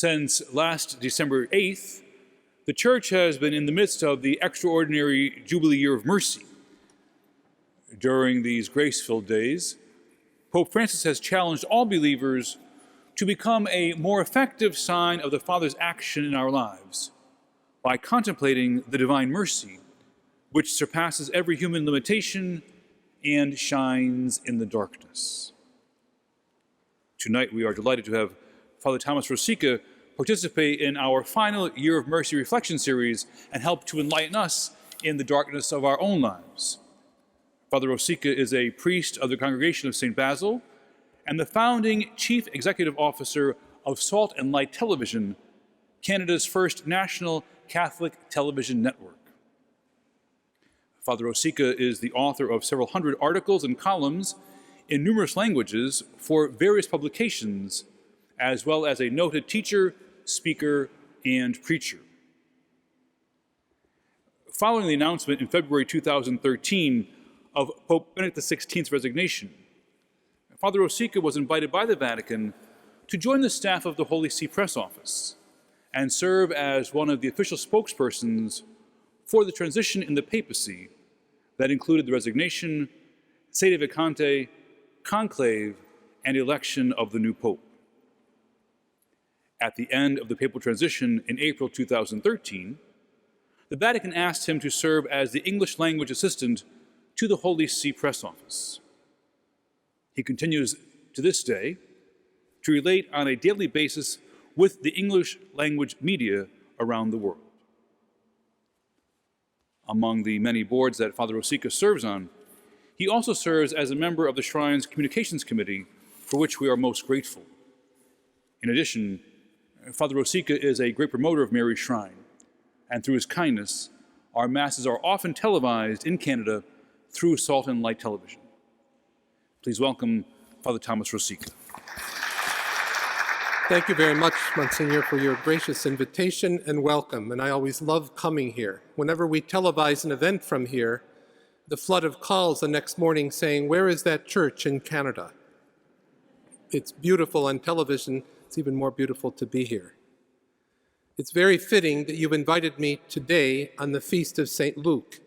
Since last December 8th, the Church has been in the midst of the extraordinary Jubilee Year of Mercy. During these grace-filled days, Pope Francis has challenged all believers to become a more effective sign of the Father's action in our lives by contemplating the divine mercy, which surpasses every human limitation and shines in the darkness. Tonight, we are delighted to have Father Thomas Rosica participate in our final Year of Mercy reflection series and help to enlighten us in the darkness of our own lives. Father Rosica is a priest of the Congregation of St. Basil and the founding Chief Executive Officer of Salt and Light Television, Canada's first national Catholic television network. Father Rosica is the author of several hundred articles and columns in numerous languages for various publications, as well as a noted teacher, speaker, and preacher. Following the announcement in February 2013 of Pope Benedict XVI's resignation, Father Rosica was invited by the Vatican to join the staff of the Holy See Press Office and serve as one of the official spokespersons for the transition in the papacy that included the resignation, sede vacante, conclave, and election of the new pope. At the end of the papal transition in April 2013, the Vatican asked him to serve as the English language assistant to the Holy See Press Office. He continues to this day to relate on a daily basis with the English language media around the world. Among the many boards that Father Rosica serves on, he also serves as a member of the Shrine's Communications Committee, for which we are most grateful. In addition, Father Rosica is a great promoter of Mary's Shrine, and through his kindness, our Masses are often televised in Canada through Salt and Light Television. Please welcome Father Thomas Rosica. Thank you very much, Monsignor, for your gracious invitation and welcome, and I always love coming here. Whenever we televise an event from here, the flood of calls the next morning saying, "Where is that church in Canada?" It's beautiful on television. It's even more beautiful to be here. It's very fitting that you've invited me today on the Feast of St. Luke.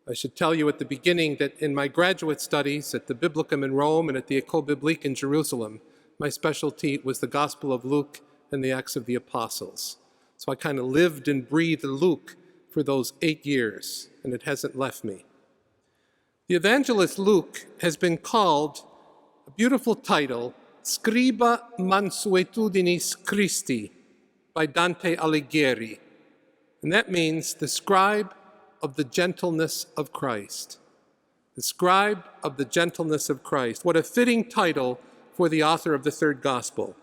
I should tell you at the beginning that in my graduate studies at the Biblicum in Rome and at the École Biblique in Jerusalem, my specialty was the Gospel of Luke and the Acts of the Apostles. So I kind of lived and breathed Luke for those 8 years, and it hasn't left me. The evangelist Luke has been called a beautiful title, Scriba Mansuetudinis Christi, by Dante Alighieri. And that means the scribe of the gentleness of Christ. The scribe of the gentleness of Christ. What a fitting title for the author of the third gospel.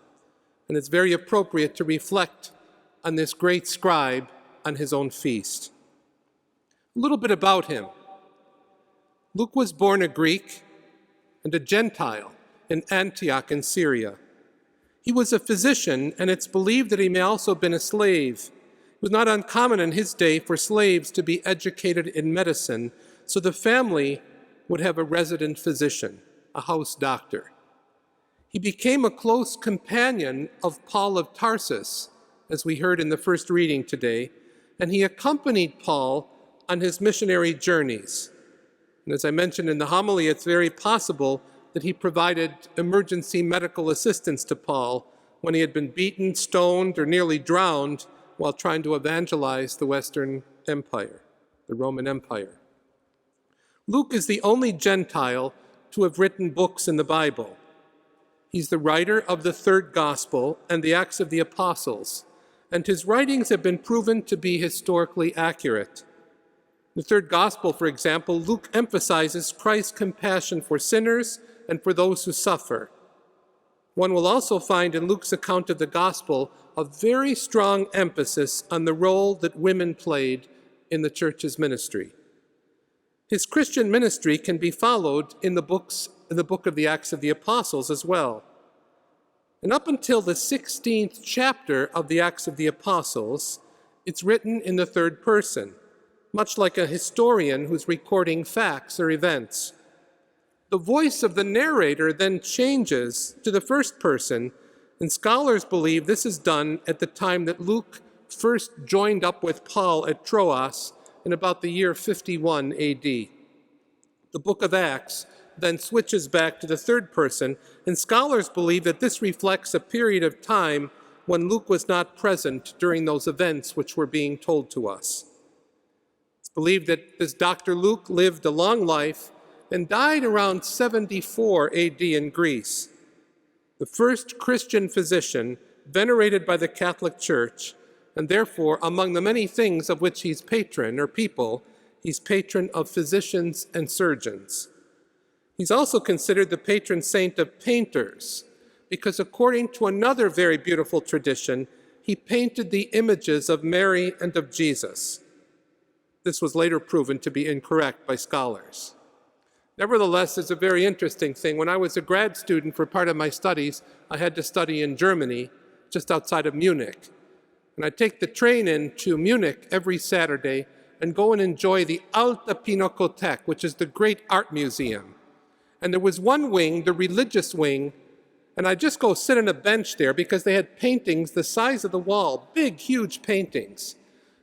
And it's very appropriate to reflect on this great scribe on his own feast. A little bit about him. Luke was born a Greek and a Gentile in Antioch in Syria. He was a physician, and it's believed that he may also have been a slave. It was not uncommon in his day for slaves to be educated in medicine, so the family would have a resident physician, a house doctor. He became a close companion of Paul of Tarsus, as we heard in the first reading today, and he accompanied Paul on his missionary journeys. And as I mentioned in the homily, it's very possible that he provided emergency medical assistance to Paul when he had been beaten, stoned, or nearly drowned while trying to evangelize the Western Empire, the Roman Empire. Luke is the only Gentile to have written books in the Bible. He's the writer of the third gospel and the Acts of the Apostles, and his writings have been proven to be historically accurate. In the third gospel, for example, Luke emphasizes Christ's compassion for sinners and for those who suffer. One will also find in Luke's account of the gospel a very strong emphasis on the role that women played in the church's ministry. His Christian ministry can be followed in the book of the Acts of the Apostles as well. And up until the 16th chapter of the Acts of the Apostles, it's written in the third person, much like a historian who's recording facts or events. The voice of the narrator then changes to the first person And scholars believe this is done at the time that Luke first joined up with Paul at Troas in about the year 51 AD. The book of Acts then switches back to the third person, and scholars believe that this reflects a period of time when Luke was not present during those events which were being told to us. It's believed that this Dr. Luke lived a long life and died around 74 AD in Greece. The first Christian physician venerated by the Catholic Church, and therefore among the many things of which he's patron or people, he's patron of physicians and surgeons. He's also considered the patron saint of painters, because according to another very beautiful tradition, he painted the images of Mary and of Jesus. This was later proven to be incorrect by scholars. Nevertheless, it's a very interesting thing. When I was a grad student for part of my studies, I had to study in Germany, just outside of Munich. And I'd take the train into Munich every Saturday and go and enjoy the Alte Pinakothek, which is the great art museum. And there was one wing, the religious wing, and I'd just go sit on a bench there because they had paintings the size of the wall, big, huge paintings.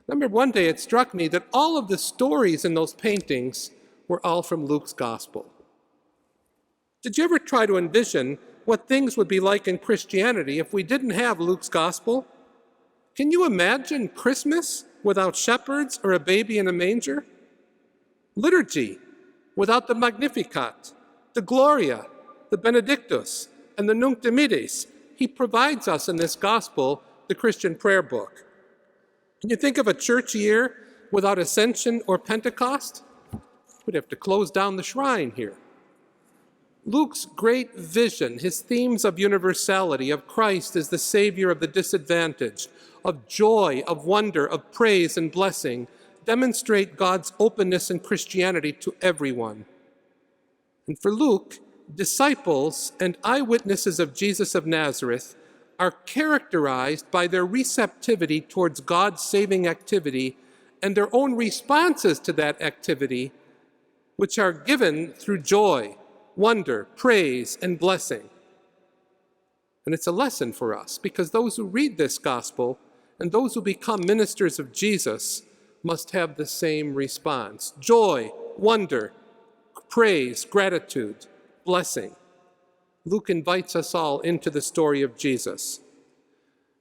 I remember one day it struck me that all of the stories in those paintings were all from Luke's gospel. Did you ever try to envision what things would be like in Christianity if we didn't have Luke's gospel? Can you imagine Christmas without shepherds or a baby in a manger? Liturgy without the Magnificat, the Gloria, the Benedictus, and the Nunc Dimittis. He provides us in this gospel the Christian prayer book. Can you think of a church year without Ascension or Pentecost? We'd have to close down the shrine here. Luke's great vision, his themes of universality, of Christ as the Savior of the disadvantaged, of joy, of wonder, of praise and blessing, demonstrate God's openness in Christianity to everyone. And for Luke, disciples and eyewitnesses of Jesus of Nazareth are characterized by their receptivity towards God's saving activity and their own responses to that activity, which are given through joy, wonder, praise, and blessing. And it's a lesson for us, because those who read this gospel and those who become ministers of Jesus must have the same response: joy, wonder, praise, gratitude, blessing. Luke invites us all into the story of Jesus.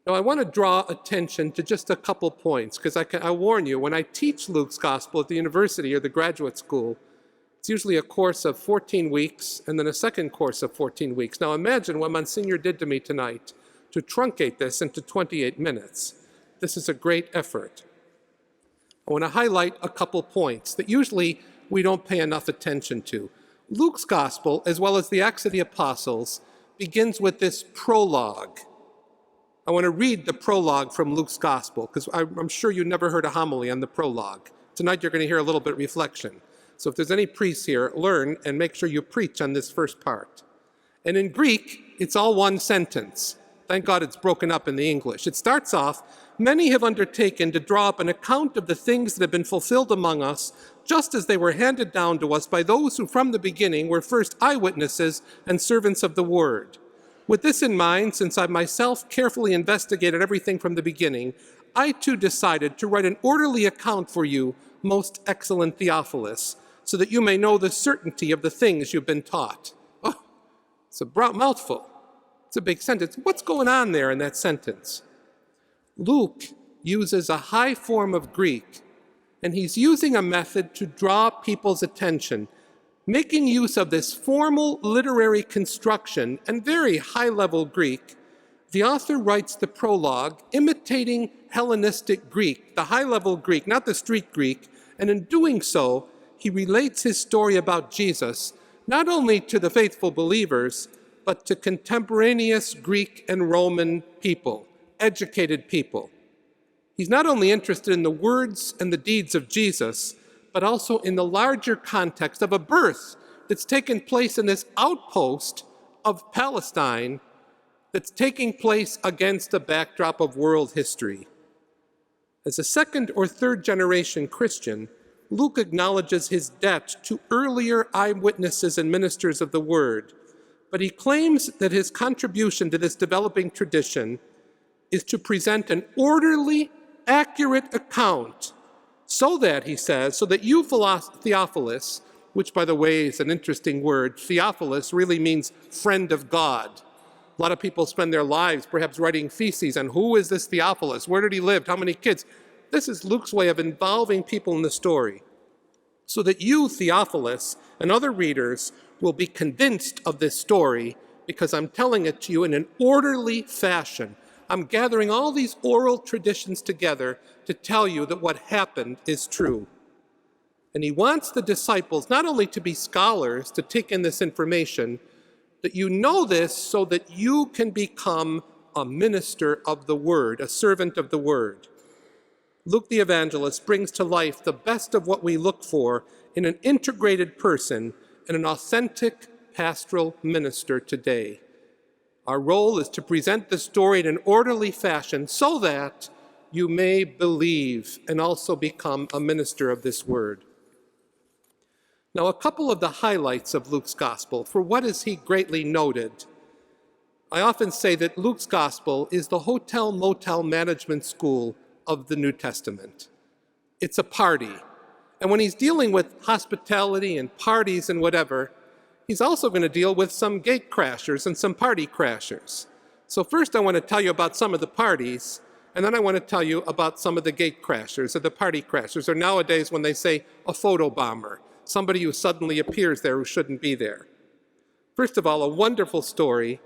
Now, I want to draw attention to just a couple points, because I warn you, when I teach Luke's gospel at the university or the graduate school, it's usually a course of 14 weeks and then a second course of 14 weeks. Now imagine what Monsignor did to me tonight to truncate this into 28 minutes. This is a great effort. I want to highlight a couple points that usually we don't pay enough attention to. Luke's gospel, as well as the Acts of the Apostles, begins with this prologue. I want to read the prologue from Luke's gospel, because I'm sure you never heard a homily on the prologue. Tonight you're going to hear a little bit of reflection. So if there's any priests here, learn and make sure you preach on this first part. And in Greek, it's all one sentence. Thank God it's broken up in the English. It starts off, "Many have undertaken to draw up an account of the things that have been fulfilled among us, just as they were handed down to us by those who from the beginning were first eyewitnesses and servants of the word. With this in mind, since I myself carefully investigated everything from the beginning, I too decided to write an orderly account for you, most excellent Theophilus, so that you may know the certainty of the things you've been taught." Oh, it's a mouthful. It's a big sentence. What's going on there in that sentence? Luke uses a high form of Greek, and he's using a method to draw people's attention, making use of this formal literary construction and very high-level Greek. The author writes the prologue imitating Hellenistic Greek, the high-level Greek, not the street Greek, and in doing so, he relates his story about Jesus not only to the faithful believers, but to contemporaneous Greek and Roman people, educated people. He's not only interested in the words and the deeds of Jesus, but also in the larger context of a birth that's taken place in this outpost of Palestine that's taking place against a backdrop of world history. As a second or third generation Christian, Luke acknowledges his debt to earlier eyewitnesses and ministers of the word, but he claims that his contribution to this developing tradition is to present an orderly, accurate account so that, he says, so that you, Theophilus, which, by the way, is an interesting word, Theophilus really means friend of God. A lot of people spend their lives perhaps writing theses on who is this Theophilus, where did he live, how many kids. This is Luke's way of involving people in the story, so that you, Theophilus, and other readers will be convinced of this story because I'm telling it to you in an orderly fashion. I'm gathering all these oral traditions together to tell you that what happened is true. And he wants the disciples not only to be scholars, to take in this information, that you know this so that you can become a minister of the word, a servant of the word. Luke the evangelist brings to life the best of what we look for in an integrated person and an authentic pastoral minister today. Our role is to present the story in an orderly fashion so that you may believe and also become a minister of this word. Now, a couple of the highlights of Luke's gospel. For what is he greatly noted? I often say that Luke's gospel is the hotel-motel management school of the New Testament. It's a party. And when he's dealing with hospitality and parties and whatever, he's also going to deal with some gate crashers and some party crashers. So first I want to tell you about some of the parties, and then I want to tell you about some of the gate crashers or the party crashers, or nowadays when they say a photo bomber, somebody who suddenly appears there who shouldn't be there. First of all, a wonderful story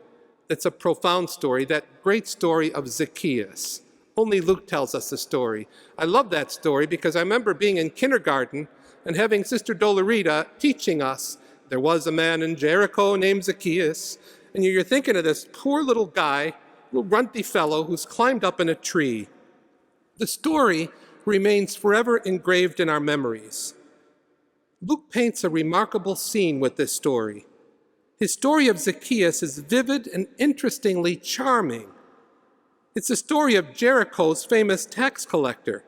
that's a profound story, that great story of Zacchaeus. Only Luke tells us the story. I love that story because I remember being in kindergarten and having Sister Dolorita teaching us there was a man in Jericho named Zacchaeus, and you're thinking of this poor little guy, little runty fellow who's climbed up in a tree. The story remains forever engraved in our memories. Luke paints a remarkable scene with this story. His story of Zacchaeus is vivid and interestingly charming. It's the story of Jericho's famous tax collector.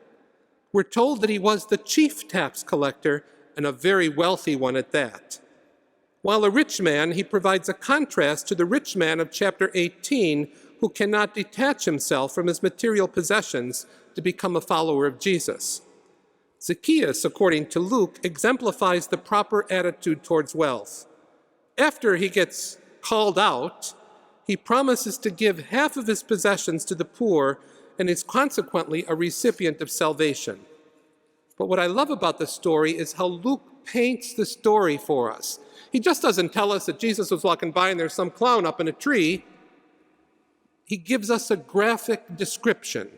We're told that he was the chief tax collector and a very wealthy one at that. While a rich man, he provides a contrast to the rich man of chapter 18 who cannot detach himself from his material possessions to become a follower of Jesus. Zacchaeus, according to Luke, exemplifies the proper attitude towards wealth. After he gets called out, he promises to give half of his possessions to the poor and is consequently a recipient of salvation. But what I love about the story is how Luke paints the story for us. He just doesn't tell us that Jesus was walking by and there's some clown up in a tree. He gives us a graphic description.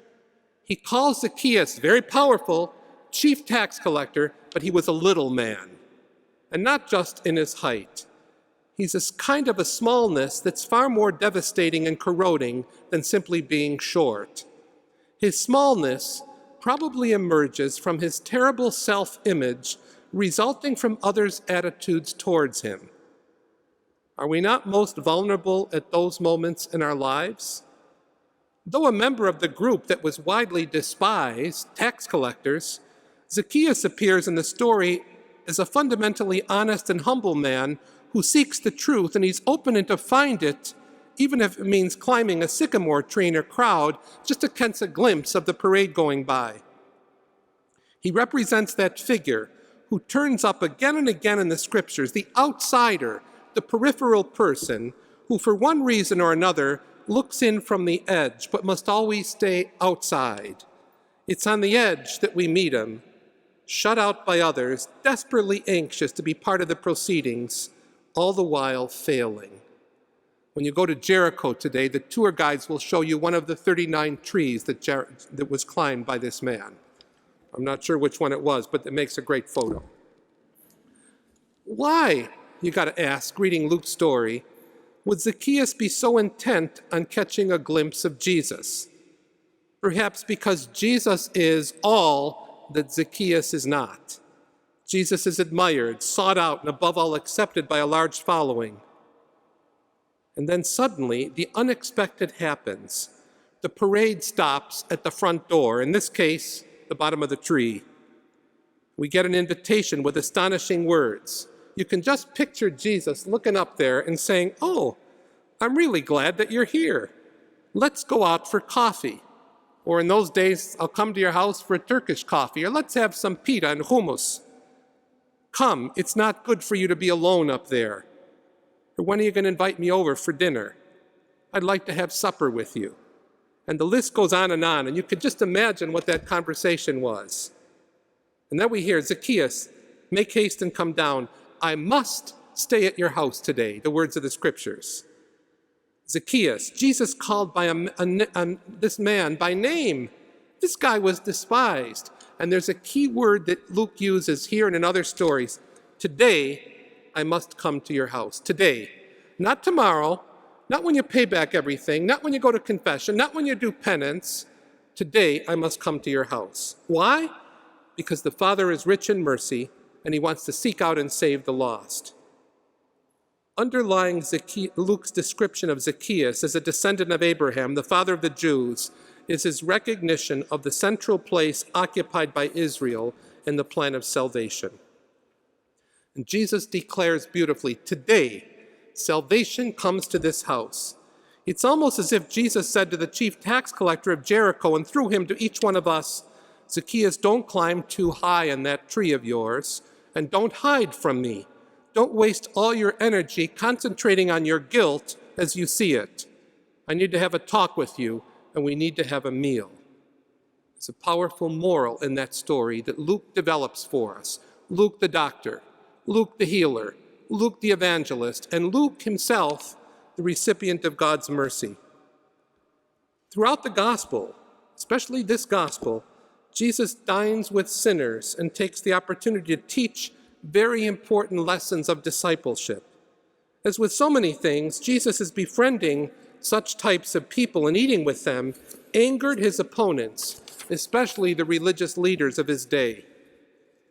He calls Zacchaeus, very powerful, chief tax collector, but he was a little man, and not just in his height. He's this kind of a smallness that's far more devastating and corroding than simply being short. His smallness probably emerges from his terrible self-image resulting from others' attitudes towards him. Are we not most vulnerable at those moments in our lives? Though a member of the group that was widely despised, tax collectors, Zacchaeus appears in the story as a fundamentally honest and humble man who seeks the truth, and he's open to find it, even if it means climbing a sycamore tree in a crowd just to catch a glimpse of the parade going by. He represents that figure who turns up again and again in the scriptures, the outsider, the peripheral person, who for one reason or another looks in from the edge, but must always stay outside. It's on the edge that we meet him, shut out by others, desperately anxious to be part of the proceedings, all the while failing. When you go to Jericho today, the tour guides will show you one of the 39 trees that was climbed by this man. I'm not sure which one it was, but it makes a great photo. Why, you got to ask, reading Luke's story, would Zacchaeus be so intent on catching a glimpse of Jesus? Perhaps because Jesus is all that Zacchaeus is not. Jesus is admired, sought out, and above all accepted by a large following. And then suddenly, the unexpected happens. The parade stops at the front door, in this case, the bottom of the tree. We get an invitation with astonishing words. you can just picture Jesus looking up there and saying, "Oh, I'm really glad that you're here. Let's go out for coffee." Or in those days, "I'll come to your house for a Turkish coffee," or "Let's have some pita and hummus. Come, it's not good for you to be alone up there." Or "When are you going to invite me over for dinner? I'd like to have supper with you." And the list goes on, and you could just imagine what that conversation was. And then we hear, "Zacchaeus, make haste and come down. I must stay at your house today," the words of the scriptures. Zacchaeus, Jesus called by this man by name. This guy was despised. And there's a key word that Luke uses here and in other stories. "Today, I must come to your house." Today. Not tomorrow, not when you pay back everything, not when you go to confession, not when you do penance. Today, I must come to your house. Why? Because the Father is rich in mercy, and he wants to seek out and save the lost. Underlying Luke's description of Zacchaeus as a descendant of Abraham, the father of the Jews, is his recognition of the central place occupied by Israel in the plan of salvation. And Jesus declares beautifully, "Today, salvation comes to this house." It's almost as if Jesus said to the chief tax collector of Jericho and through him to each one of us, "Zacchaeus, don't climb too high on that tree of yours, and don't hide from me. Don't waste all your energy concentrating on your guilt as you see it. I need to have a talk with you, and we need to have a meal." There's a powerful moral in that story that Luke develops for us. Luke the doctor, Luke the healer, Luke the evangelist, and Luke himself, the recipient of God's mercy. Throughout the gospel, especially this gospel, Jesus dines with sinners and takes the opportunity to teach very important lessons of discipleship. As with so many things, Jesus is befriending such types of people and eating with them angered his opponents, especially the religious leaders of his day.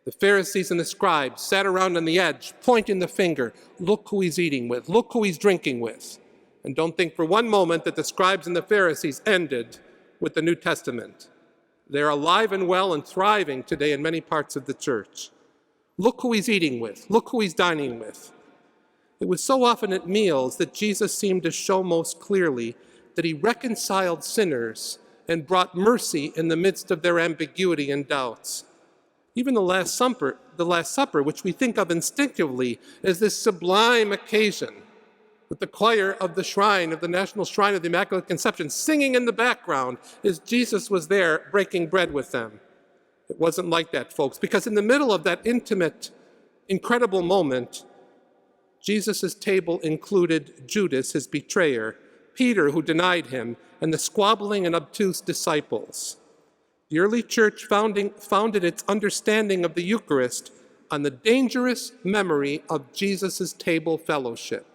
The Pharisees and the scribes sat around on the edge, pointing the finger. "Look who he's eating with. Look who he's drinking with." And don't think for one moment that the scribes and the Pharisees ended with the New Testament. They're alive and well and thriving today in many parts of the church. Look who he's eating with. Look who he's dining with. It was so often at meals that Jesus seemed to show most clearly that he reconciled sinners and brought mercy in the midst of their ambiguity and doubts. Even the Last Supper, which we think of instinctively as this sublime occasion, with the choir of the shrine, of the National Shrine of the Immaculate Conception, singing in the background as Jesus was there breaking bread with them. It wasn't like that, folks, because in the middle of that intimate, incredible moment, Jesus' table included Judas, his betrayer, Peter, who denied him, and the squabbling and obtuse disciples. The early church founded its understanding of the Eucharist on the dangerous memory of Jesus' table fellowship.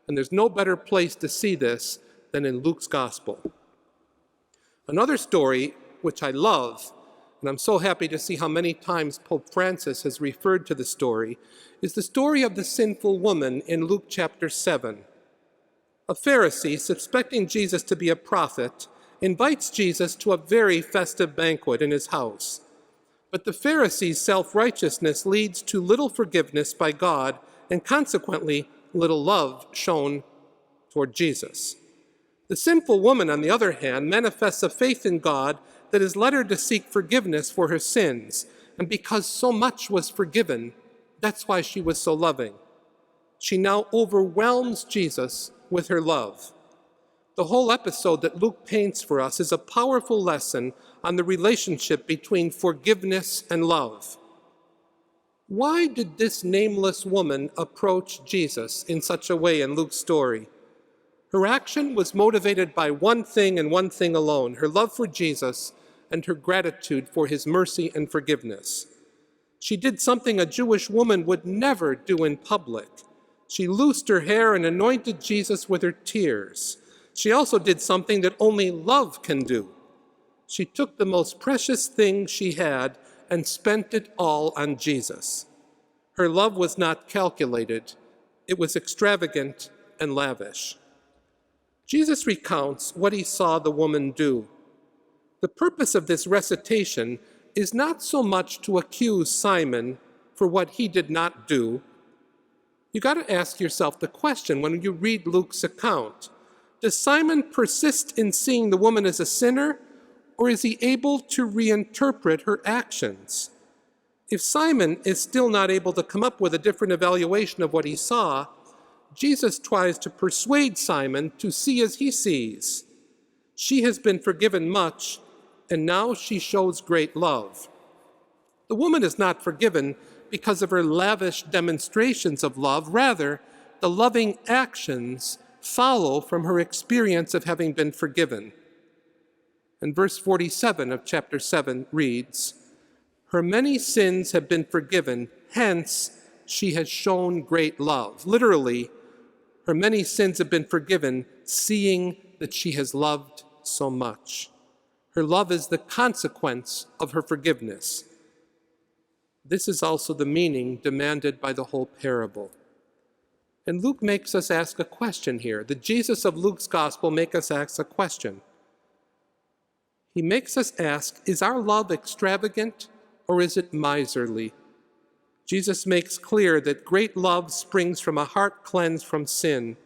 And there's no better place to see this than in Luke's gospel. Another story, which I love, and I'm so happy to see how many times Pope Francis has referred to the story, is the story of the sinful woman in Luke chapter 7. A Pharisee, suspecting Jesus to be a prophet, invites Jesus to a very festive banquet in his house. But the Pharisee's self-righteousness leads to little forgiveness by God and consequently little love shown toward Jesus. The sinful woman, on the other hand, manifests a faith in God that has led her to seek forgiveness for her sins. And because so much was forgiven, that's why she was so loving. She now overwhelms Jesus with her love. The whole episode that Luke paints for us is a powerful lesson on the relationship between forgiveness and love. Why did this nameless woman approach Jesus in such a way in Luke's story? Her action was motivated by one thing and one thing alone, her love for Jesus and her gratitude for his mercy and forgiveness. She did something a Jewish woman would never do in public. She loosed her hair and anointed Jesus with her tears. She also did something that only love can do. She took the most precious thing she had and spent it all on Jesus. Her love was not calculated. It was extravagant and lavish. Jesus recounts what he saw the woman do. The purpose of this recitation is not so much to accuse Simon for what he did not do, You got to ask yourself the question when you read Luke's account. Does Simon persist in seeing the woman as a sinner, or is he able to reinterpret her actions? If Simon is still not able to come up with a different evaluation of what he saw, Jesus tries to persuade Simon to see as he sees. She has been forgiven much, and now she shows great love. The woman is not forgiven because of her lavish demonstrations of love. Rather, the loving actions follow from her experience of having been forgiven. And verse 47 of chapter 7 reads, "Her many sins have been forgiven, hence she has shown great love." Literally, her many sins have been forgiven, seeing that she has loved so much. Her love is the consequence of her forgiveness. This is also the meaning demanded by the whole parable. And Luke makes us ask a question here. The Jesus of Luke's gospel makes us ask a question. He makes us ask, is our love extravagant or is it miserly? Jesus makes clear that great love springs from a heart cleansed from sin.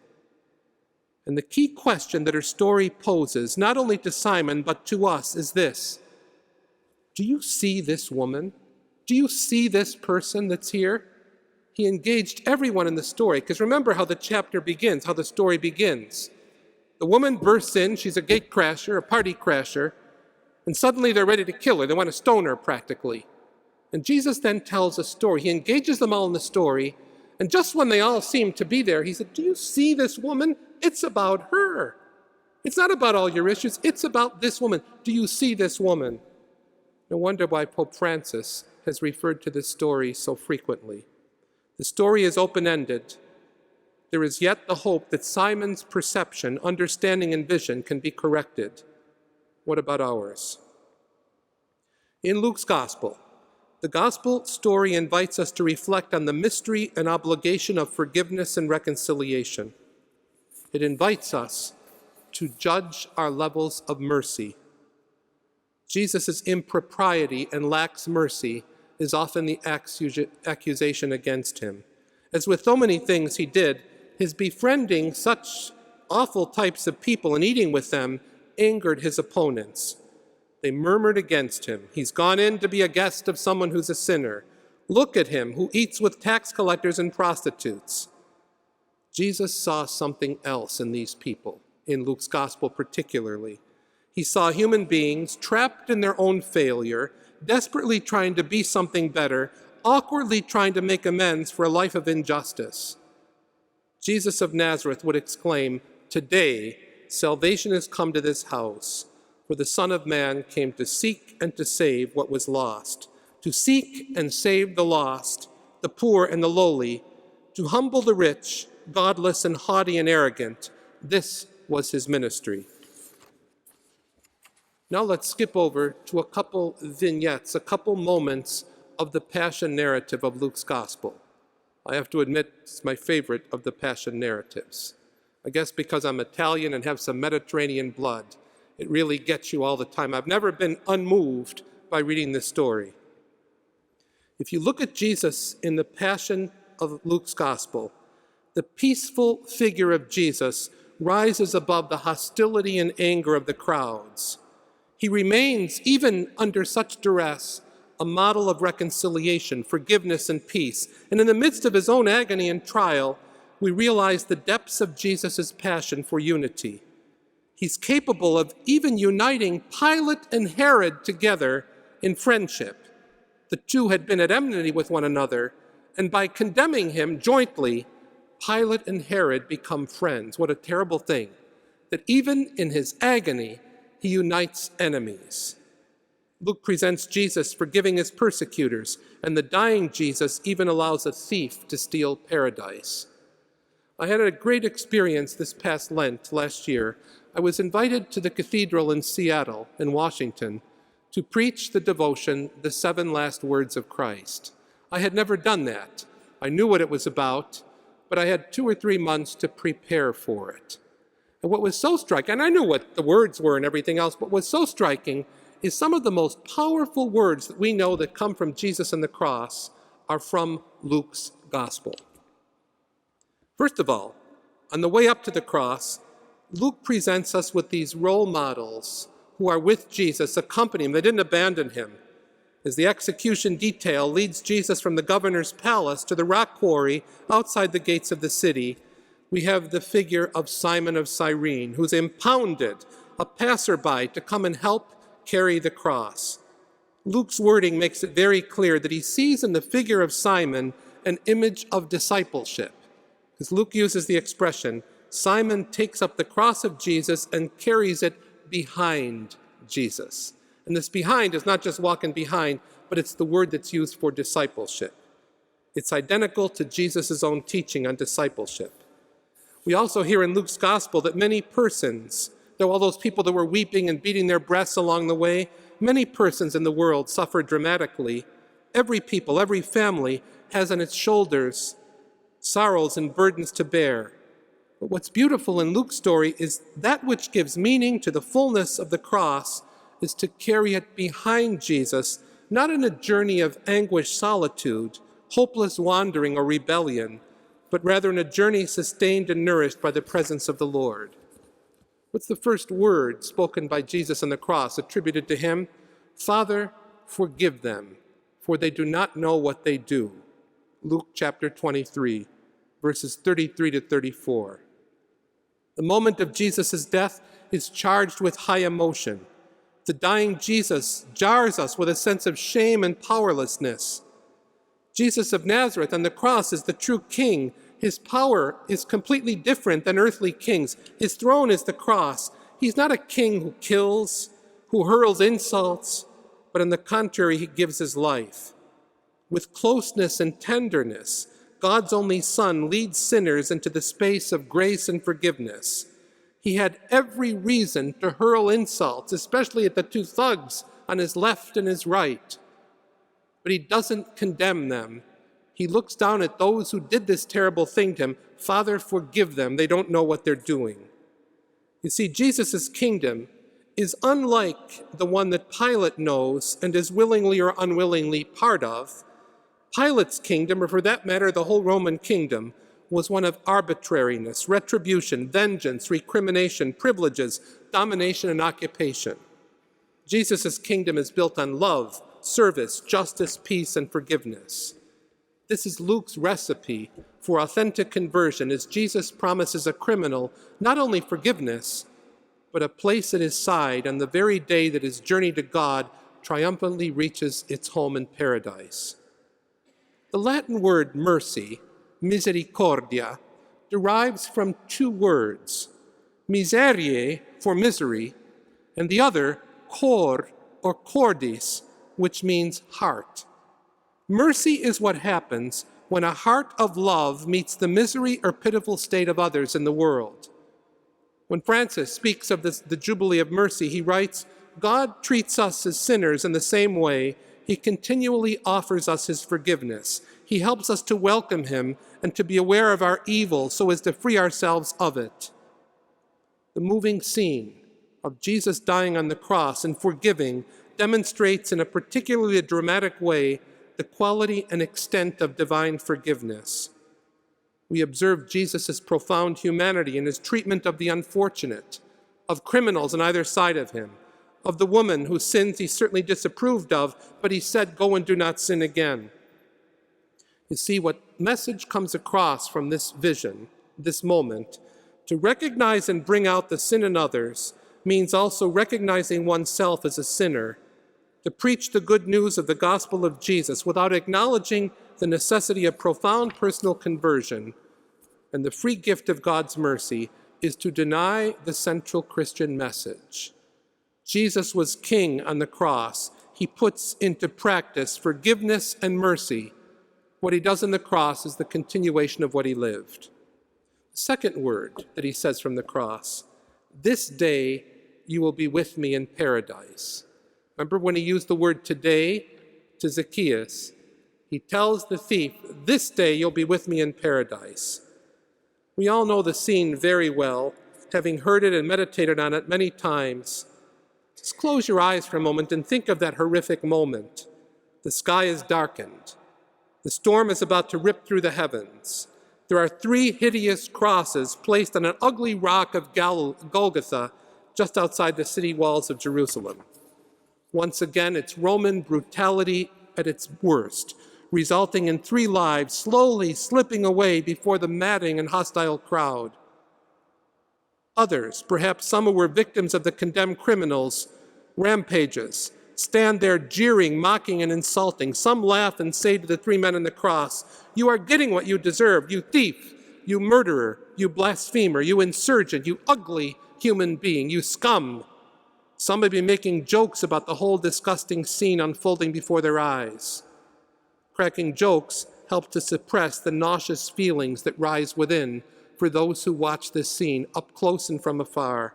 And the key question that her story poses, not only to Simon but to us, is this: do you see this woman? Do you see this person that's here? He engaged everyone in the story, because remember how the chapter begins, how the story begins. The woman bursts in, she's a gate crasher, a party crasher, and suddenly they're ready to kill her. They want to stone her practically. And Jesus then tells a story. He engages them all in the story, and just when they all seem to be there, he said, do you see this woman? It's about her. It's not about all your issues. It's about this woman. Do you see this woman? No wonder why Pope Francis has referred to this story so frequently. The story is open-ended. There is yet the hope that Simon's perception, understanding, and vision can be corrected. What about ours? In Luke's gospel, the gospel story invites us to reflect on the mystery and obligation of forgiveness and reconciliation. It invites us to judge our levels of mercy. Jesus' impropriety and lax mercy is often the accusation against him. As with so many things he did, his befriending such awful types of people and eating with them angered his opponents. They murmured against him. He's gone in to be a guest of someone who's a sinner. Look at him, who eats with tax collectors and prostitutes. Jesus saw something else in these people, in Luke's gospel particularly. He saw human beings trapped in their own failure, desperately trying to be something better, awkwardly trying to make amends for a life of injustice. Jesus of Nazareth would exclaim, "Today, salvation has come to this house, for the Son of Man came to seek and to save what was lost, to seek and save the lost, the poor and the lowly, to humble the rich, godless and haughty and arrogant." This was his ministry. Now let's skip over to a couple vignettes, a couple moments of the Passion narrative of Luke's Gospel. I have to admit, it's my favorite of the Passion narratives. I guess because I'm Italian and have some Mediterranean blood, it really gets you all the time. I've never been unmoved by reading this story. If you look at Jesus in the Passion of Luke's Gospel, the peaceful figure of Jesus rises above the hostility and anger of the crowds. He remains, even under such duress, a model of reconciliation, forgiveness, and peace. And in the midst of his own agony and trial, we realize the depths of Jesus' passion for unity. He's capable of even uniting Pilate and Herod together in friendship. The two had been at enmity with one another, and by condemning him jointly, Pilate and Herod become friends. What a terrible thing, that even in his agony, he unites enemies. Luke presents Jesus forgiving his persecutors, and the dying Jesus even allows a thief to steal paradise. I had a great experience this past Lent last year. I was invited to the cathedral in Seattle, in Washington, to preach the devotion, The 7 Last Words of Christ. I had never done that. I knew what it was about, but I had 2 or 3 months to prepare for it. And what was so striking, and I knew what the words were and everything else, but what was so striking is some of the most powerful words that we know that come from Jesus and the cross are from Luke's gospel. First of all, on the way up to the cross, Luke presents us with these role models who are with Jesus, accompanying him. They didn't abandon him. As the execution detail leads Jesus from the governor's palace to the rock quarry outside the gates of the city, we have the figure of Simon of Cyrene, who's impounded, a passerby, to come and help carry the cross. Luke's wording makes it very clear that he sees in the figure of Simon an image of discipleship. As Luke uses the expression, Simon takes up the cross of Jesus and carries it behind Jesus. And this behind is not just walking behind, but it's the word that's used for discipleship. It's identical to Jesus' own teaching on discipleship. We also hear in Luke's gospel that many persons, though all those people that were weeping and beating their breasts along the way, many persons in the world suffer dramatically. Every people, every family has on its shoulders sorrows and burdens to bear. But what's beautiful in Luke's story is that which gives meaning to the fullness of the cross is to carry it behind Jesus, not in a journey of anguish, solitude, hopeless wandering or rebellion, but rather in a journey sustained and nourished by the presence of the Lord. What's the first word spoken by Jesus on the cross, attributed to him? Father, forgive them, for they do not know what they do. Luke chapter 23, verses 33 to 34. The moment of Jesus' death is charged with high emotion. The dying Jesus jars us with a sense of shame and powerlessness. Jesus of Nazareth on the cross is the true king. His power is completely different than earthly kings. His throne is the cross. He's not a king who kills, who hurls insults, but on the contrary, he gives his life. With closeness and tenderness, God's only Son leads sinners into the space of grace and forgiveness. He had every reason to hurl insults, especially at the two thugs on his left and his right. But he doesn't condemn them. He looks down at those who did this terrible thing to him. Father, forgive them. They don't know what they're doing. You see, Jesus' kingdom is unlike the one that Pilate knows and is willingly or unwillingly part of. Pilate's kingdom, or for that matter, the whole Roman kingdom, was one of arbitrariness, retribution, vengeance, recrimination, privileges, domination, and occupation. Jesus' kingdom is built on love, service, justice, peace, and forgiveness. This is Luke's recipe for authentic conversion, as Jesus promises a criminal not only forgiveness, but a place at his side on the very day that his journey to God triumphantly reaches its home in paradise. The Latin word mercy, misericordia, derives from two words, miseriae, for misery, and the other, cor, or cordis, which means heart. Mercy is what happens when a heart of love meets the misery or pitiful state of others in the world. When Francis speaks of the Jubilee of Mercy, he writes, God treats us as sinners in the same way. He continually offers us his forgiveness. He helps us to welcome him and to be aware of our evil so as to free ourselves of it. The moving scene of Jesus dying on the cross and forgiving demonstrates in a particularly dramatic way the quality and extent of divine forgiveness. We observe Jesus' profound humanity in his treatment of the unfortunate, of criminals on either side of him, of the woman whose sins he certainly disapproved of, but he said, go and do not sin again. You see, what message comes across from this vision, this moment, to recognize and bring out the sin in others means also recognizing oneself as a sinner, to preach the good news of the gospel of Jesus without acknowledging the necessity of profound personal conversion and the free gift of God's mercy is to deny the central Christian message. Jesus was king on the cross. He puts into practice forgiveness and mercy. What he does on the cross is the continuation of what he lived. The second word that he says from the cross, this day you will be with me in paradise. Remember when he used the word today to Zacchaeus? He tells the thief, this day you'll be with me in paradise. We all know the scene very well, having heard it and meditated on it many times. Just close your eyes for a moment and think of that horrific moment. The sky is darkened. The storm is about to rip through the heavens. There are 3 hideous crosses placed on an ugly rock of Golgotha just outside the city walls of Jerusalem. Once again, it's Roman brutality at its worst, resulting in 3 lives slowly slipping away before the madding and hostile crowd. Others, perhaps some who were victims of the condemned criminals' rampages, stand there jeering, mocking, and insulting. Some laugh and say to the 3 men on the cross, "You are getting what you deserve, you thief, you murderer, you blasphemer, you insurgent, you ugly human being, you scum." Some may be making jokes about the whole disgusting scene unfolding before their eyes. Cracking jokes help to suppress the nauseous feelings that rise within for those who watch this scene up close and from afar.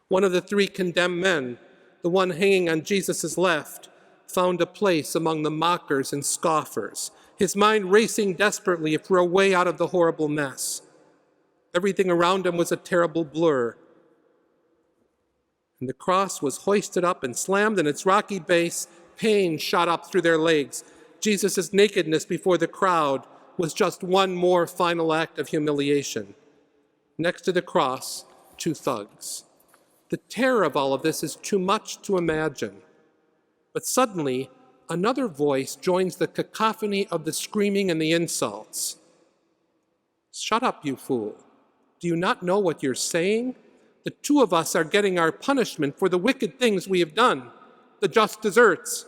One of the 3 condemned men, the one hanging on Jesus' left, found a place among the mockers and scoffers, his mind racing desperately for a way out of the horrible mess. Everything around him was a terrible blur. And the cross was hoisted up and slammed in its rocky base. Pain shot up through their legs. Jesus' nakedness before the crowd was just one more final act of humiliation. Next to the cross, 2 thugs. The terror of all of this is too much to imagine. But suddenly, another voice joins the cacophony of the screaming and the insults. "Shut up, you fool. Do you not know what you're saying? The 2 of us are getting our punishment for the wicked things we have done, the just deserts.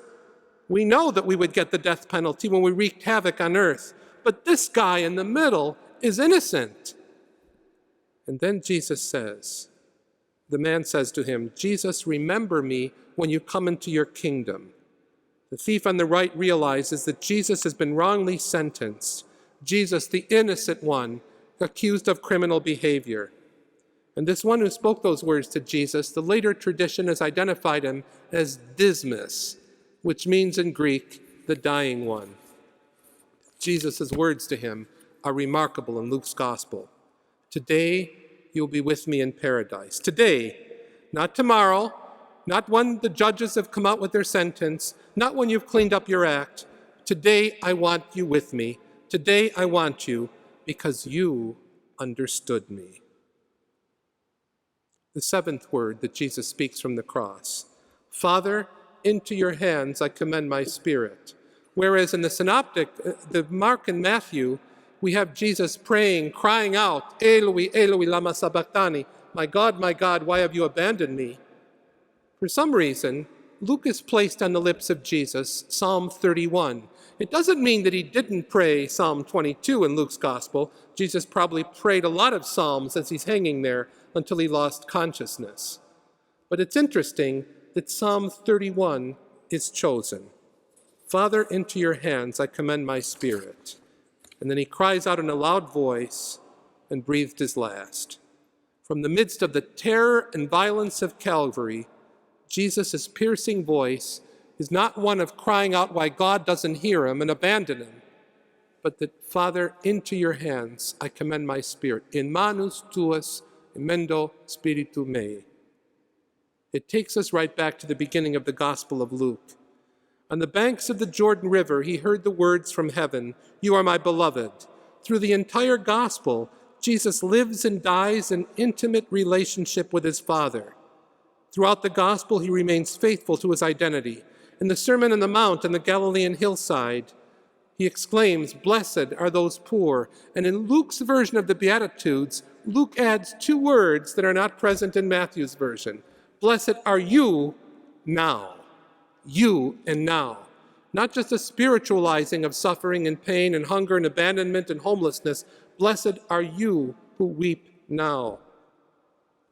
We know that we would get the death penalty when we wreaked havoc on earth, but this guy in the middle is innocent." And then Jesus says, the man says to him, "Jesus, remember me when you come into your kingdom." The thief on the right realizes that Jesus has been wrongly sentenced. Jesus, the innocent one, accused of criminal behavior. And this one who spoke those words to Jesus, the later tradition has identified him as Dismas, which means in Greek, the dying one. Jesus' words to him are remarkable in Luke's gospel. "Today you'll be with me in paradise." Today, not tomorrow, not when the judges have come out with their sentence, not when you've cleaned up your act. Today I want you with me. Today I want you because you understood me. The 7th word that Jesus speaks from the cross. "Father, into your hands I commend my spirit." Whereas in the synoptic, the Mark and Matthew, we have Jesus praying, crying out, "Eloi, Eloi, lama sabachthani," my God, why have you abandoned me?" For some reason, Luke has placed on the lips of Jesus Psalm 31. It doesn't mean that he didn't pray Psalm 22 in Luke's gospel. Jesus probably prayed a lot of psalms as he's hanging there until he lost consciousness. But it's interesting that Psalm 31 is chosen. "Father, into your hands I commend my spirit." And then he cries out in a loud voice and breathed his last. From the midst of the terror and violence of Calvary, Jesus' piercing voice is not one of crying out why God doesn't hear him and abandon him, but that, "Father, into your hands I commend my spirit. In manus tuas emendo spiritu mei." It takes us right back to the beginning of the Gospel of Luke. On the banks of the Jordan River, he heard the words from heaven, "You are my beloved." Through the entire Gospel, Jesus lives and dies in intimate relationship with his Father. Throughout the Gospel, he remains faithful to his identity. In the Sermon on the Mount on the Galilean hillside, he exclaims, "Blessed are those poor." And in Luke's version of the Beatitudes, Luke adds 2 words that are not present in Matthew's version. "Blessed are you now." You and now. Not just a spiritualizing of suffering and pain and hunger and abandonment and homelessness. Blessed are you who weep now.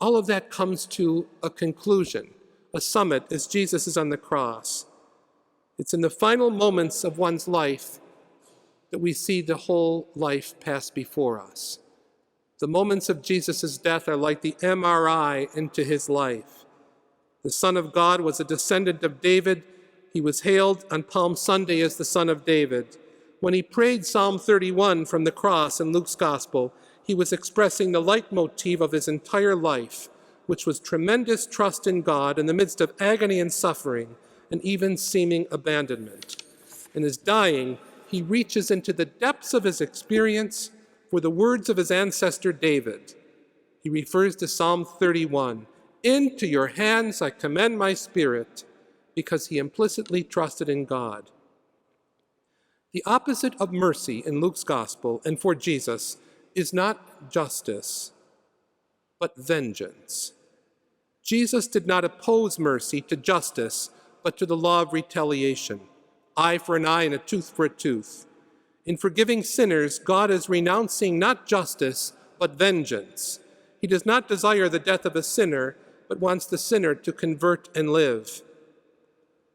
All of that comes to a conclusion, a summit as Jesus is on the cross. It's in the final moments of one's life that we see the whole life pass before us. The moments of Jesus' death are like the MRI into his life. The Son of God was a descendant of David. He was hailed on Palm Sunday as the Son of David. When he prayed Psalm 31 from the cross in Luke's Gospel, he was expressing the leitmotif of his entire life, which was tremendous trust in God in the midst of agony and suffering and even seeming abandonment. In his dying, he reaches into the depths of his experience for the words of his ancestor David. He refers to Psalm 31, "Into your hands I commend my spirit," because he implicitly trusted in God. The opposite of mercy in Luke's gospel and for Jesus is not justice, but vengeance. Jesus did not oppose mercy to justice, but to the law of retaliation. Eye for an eye and a tooth for a tooth. In forgiving sinners, God is renouncing not justice, but vengeance. He does not desire the death of a sinner, but wants the sinner to convert and live.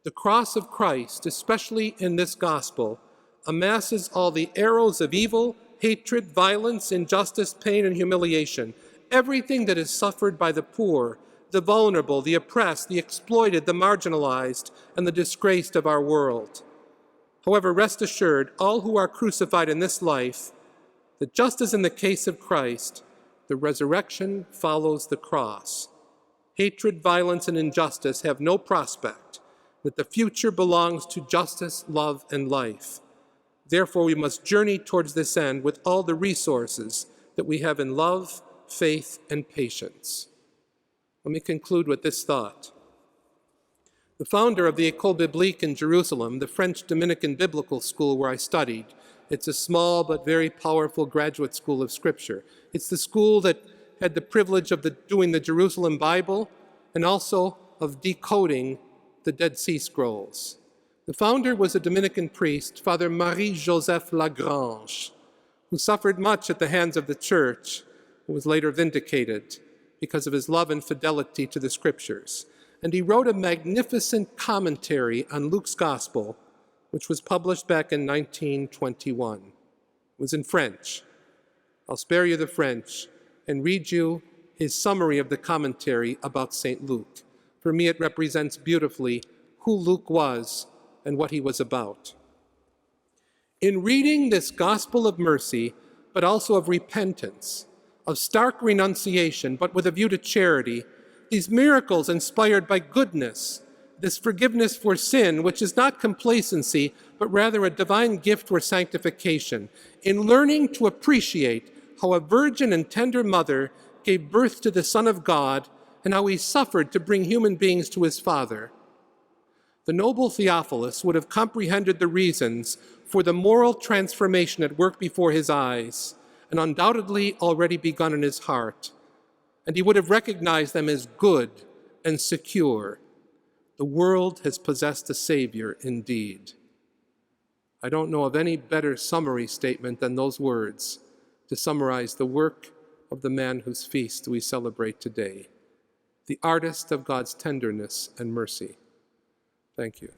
The cross of Christ, especially in this gospel, amasses all the arrows of evil, hatred, violence, injustice, pain, and humiliation, everything that is suffered by the poor, the vulnerable, the oppressed, the exploited, the marginalized, and the disgraced of our world. However, rest assured, all who are crucified in this life, that just as in the case of Christ, the resurrection follows the cross. Hatred, violence, and injustice have no prospect, that the future belongs to justice, love, and life. Therefore, we must journey towards this end with all the resources that we have in love, faith, and patience. Let me conclude with this thought. The founder of the École Biblique in Jerusalem, the French Dominican biblical school where I studied, it's a small but very powerful graduate school of Scripture. It's the school that had the privilege of doing the Jerusalem Bible and also of decoding the Dead Sea Scrolls. The founder was a Dominican priest, Father Marie-Joseph Lagrange, who suffered much at the hands of the church and was later vindicated because of his love and fidelity to the Scriptures. And he wrote a magnificent commentary on Luke's Gospel, which was published back in 1921. It was in French. I'll spare you the French and read you his summary of the commentary about St. Luke. For me, it represents beautifully who Luke was and what he was about. In reading this gospel of mercy, but also of repentance, of stark renunciation, but with a view to charity, these miracles inspired by goodness, this forgiveness for sin, which is not complacency, but rather a divine gift for sanctification, in learning to appreciate how a virgin and tender mother gave birth to the Son of God and how he suffered to bring human beings to his Father, the noble Theophilus would have comprehended the reasons for the moral transformation at work before his eyes, and undoubtedly already begun in his heart, and he would have recognized them as good and secure. The world has possessed a Savior indeed. I don't know of any better summary statement than those words to summarize the work of the man whose feast we celebrate today, the artist of God's tenderness and mercy. Thank you.